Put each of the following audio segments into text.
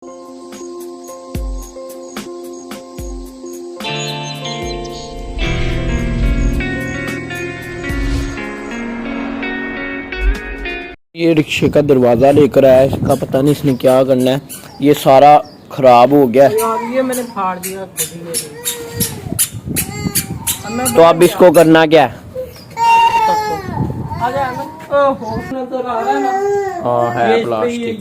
ये रिक्शे का दरवाज़ा लेकर आया है, इसका पता नहीं इसने क्या करना है। ये सारा खराब हो गया है। ये मैंने फाड़ दिया। तो अब इसको करना क्या है? नजर आ रहा है ना? हाँ है प्लास्टिक।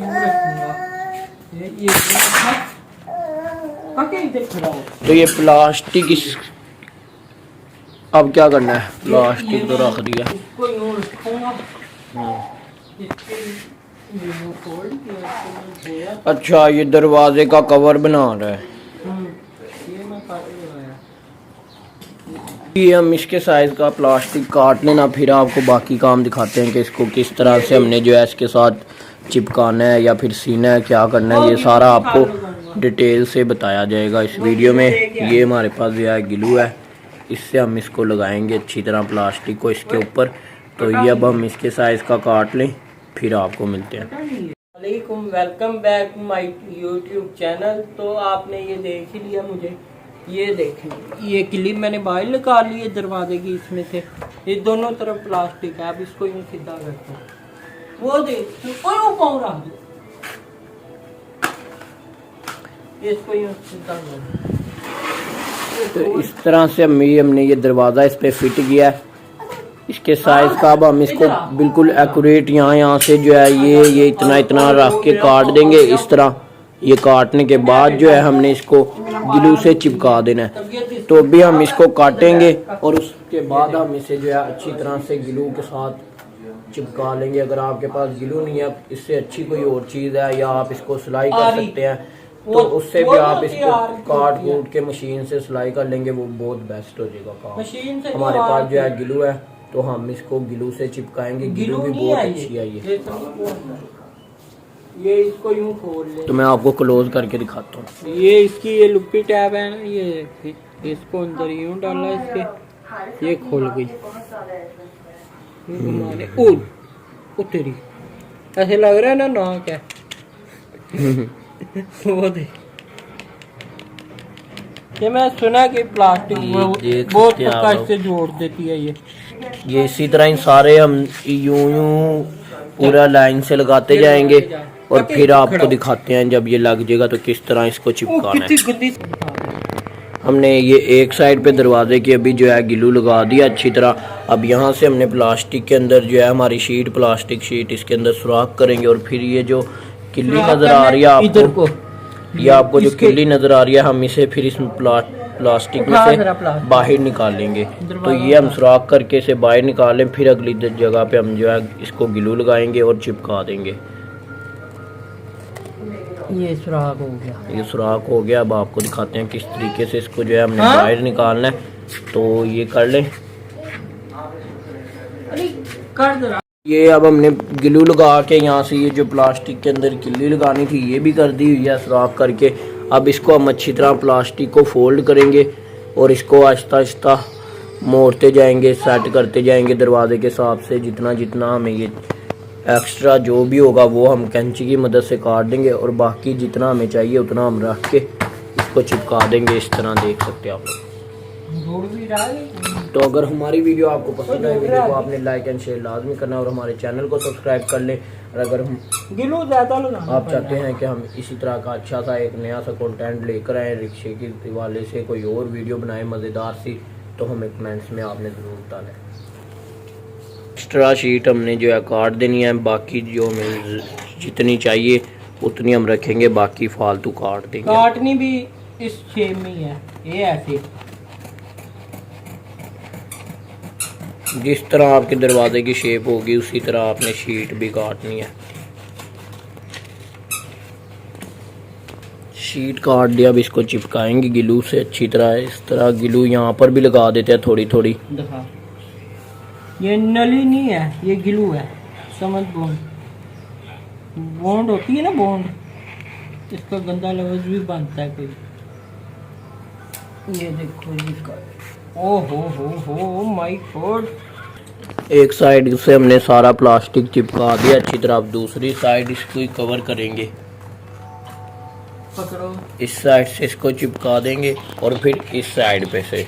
तो ये प्लास्टिक इस अब क्या करना है? प्लास्टिक तो रख दिया। अच्छा ये दरवाजे का कवर बना रहा है। ये हम इसके साइज का प्लास्टिक काट लेना, फिर आपको बाकी काम दिखाते हैं कि इसको किस तरह से हमने जो है इसके साथ चिपकाना है या फिर सीना है, क्या करना है। ये सारा आपको डिटेल से बताया जाएगा इस वीडियो में। ये हमारे पास जो है ग्लू है, इससे हम इसको लगाएंगे अच्छी तरह प्लास्टिक को इसके ऊपर। तो ये अब हम इसके साइज का काट लें, फिर आपको मिलते हैं। वालेकुम, welcome back my YouTube channel. तो आपने ये देख ही लिया मुझे, ये देखें ये क्लिप मैंने बाहर निकाल ली है दरवाजे की, इसमें से ये दोनों तरफ प्लास्टिक है। आप इसको यूँ सीधा रखो, वो देख वो पाँव रख दो, इसको यूँ सीधा करो। तो इस तरह से हमने ये दरवाज़ा इस पे फिट किया है। इसके साइज का अब हम इसको बिल्कुल एक्यूरेट यहाँ से जो है ये इतना रख के काट देंगे इस तरह। ये काटने के बाद जो है हमने इसको ग्लू से चिपका देना है। तो अभी हम इसको काटेंगे और उसके बाद हम इसे जो है अच्छी तरह से ग्लू के साथ चिपका लेंगे। अगर आपके पास ग्लू नहीं है, इससे अच्छी कोई और चीज़ है या आप इसको सिलाई कर सकते हैं, तो उससे भी आप इसको काट कूट के मशीन से सिलाई कर लेंगे, वो बहुत बेस्ट हो जाएगा काम। हमारे पास जो है ग्लू है, तो हम इसको ग्लू से चिपकाएंगे। ग्लू भी बहुत अच्छी है ये इसको यूं खोल ले। तो मैं आपको क्लोज करके दिखाता हूँ। ये इसकी ये लुप्पी टैब है ना, ये इसको अंदर यूं डाला इसके, ये खोल गई। ओ तेरी, ऐसे लग रहा है ना नाक है। वो देख, ये मैं सुना कि प्लास्टिक बहुत कष्ट से जोड़ देती है। ये इसी तरह इन सारे हम यूं पूरा लाइन से लगाते जाएंगे और फिर आपको दिखाते हैं जब ये लग जाएगा तो किस तरह इसको चिपकाना है। हमने ये एक साइड पे दरवाजे की अभी जो है ग्लू लगा दिया अच्छी तरह। अब यहाँ से हमने प्लास्टिक के अंदर जो है हमारी शीट, प्लास्टिक शीट, इसके अंदर सुराख करेंगे और फिर ये जो किल्ली नजर आ रही है आपको, ये आपको जो किल्ली नजर आ रही है, हम इसे फिर इस प्लास्टिक में से बाहर निकालेंगे। तो ये हम सुराख करके इसे बाहर निकालें, फिर अगली जगह पे हम जो है इसको ग्लू लगाएंगे और चिपका देंगे। ये सुराख हो गया, ये सुराख हो गया। अब आपको दिखाते हैं किस तरीके से इसको जो है हमने बाहर निकालना है। तो ये कर लें, ये अब हमने ग्लू लगा के यहाँ से ये जो प्लास्टिक के अंदर किल्ली लगानी थी ये भी कर दी हुई है सुराख करके। अब इसको हम अच्छी तरह प्लास्टिक को फोल्ड करेंगे और इसको आहिस्ता आहिस्ता मोड़ते जाएंगे, सेट करते जाएंगे दरवाजे के हिसाब से। जितना जितना हमें ये एक्स्ट्रा जो भी होगा वो हम कैंची की मदद से काट देंगे और बाकी जितना हमें चाहिए उतना हम रख के इसको चिपका देंगे। इस तरह देख सकते हैं आप लोग। तो अगर हमारी वीडियो आपको पसंद आए, वीडियो को आपने लाइक एंड शेयर लाजमी करना और हमारे चैनल को सब्सक्राइब कर लें। और अगर हम आप चाहते हैं कि हम इसी तरह का अच्छा सा एक नया सा कंटेंट लेकर आए रिक्शे के हवाले से, कोई और वीडियो बनाए मज़ेदार सी, तो हमें कमेंट्स में आपने ज़रूर बताना है। एक्स्ट्रा शीट हमने जो है काट देनी है, बाकी जो हमें जितनी चाहिए उतनी हम रखेंगे, बाकी फालतू काट देंगे। काटनी भी इस शेप में ही है, ये ऐसे जिस तरह आपके दरवाजे की शेप होगी उसी तरह आपने शीट भी काटनी है। शीट काट दिया, अब इसको चिपकाएंगे ग्लू से अच्छी तरह। इस तरह ग्लू यहाँ पर भी लगा देते हैं थोड़ी थोड़ी। ये नली नहीं है, ये ग्लू है। समझ, बॉन्ड होती है ना, बॉन्ड, इसका गंदा लफ्ज भी बनता है कोई। ये देखो इसका, ओ माय गॉड। एक साइड से हमने सारा प्लास्टिक चिपका दिया अच्छी तरह। अब दूसरी साइड इसको कवर करेंगे। पकड़ो। इस साइड से इसको चिपका देंगे और फिर इस साइड पे से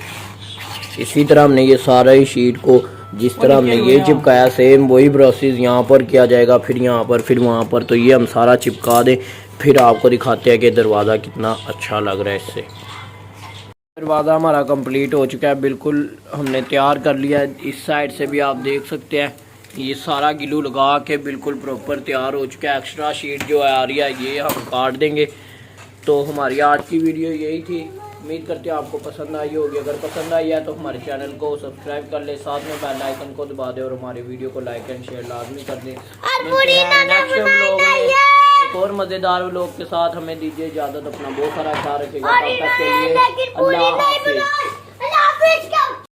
इसी तरह हमने ये सारा ही शीट को जिस तरह हमने ये चिपकाया सेम वही प्रोसेस यहाँ पर किया जाएगा, फिर यहाँ पर, फिर वहाँ पर। तो ये हम सारा चिपका दें, फिर आपको दिखाते हैं कि दरवाज़ा कितना अच्छा लग रहा है इससे। दरवाज़ा हमारा कंप्लीट हो चुका है, बिल्कुल हमने तैयार कर लिया है। इस साइड से भी आप देख सकते हैं ये सारा गिलू लगा के बिल्कुल प्रॉपर तैयार हो चुका है। एक्स्ट्रा शीट जो आ रही है ये हम काट देंगे। तो हमारी आज की वीडियो यही थी, उम्मीद करते हैं आपको पसंद आई होगी। अगर पसंद आई है तो हमारे चैनल को सब्सक्राइब कर ले, साथ में बेल आइकन को दबा दें और हमारी वीडियो को लाइक एंड शेयर लाजमी कर दें। नेक्स्ट व्लॉग में एक और मज़ेदार व्लॉग के साथ हमें दीजिए इजाज़त। अपना बहुत सारा ख्याल रखिएगा। तब तक के लिए अल्लाह हाफिज़।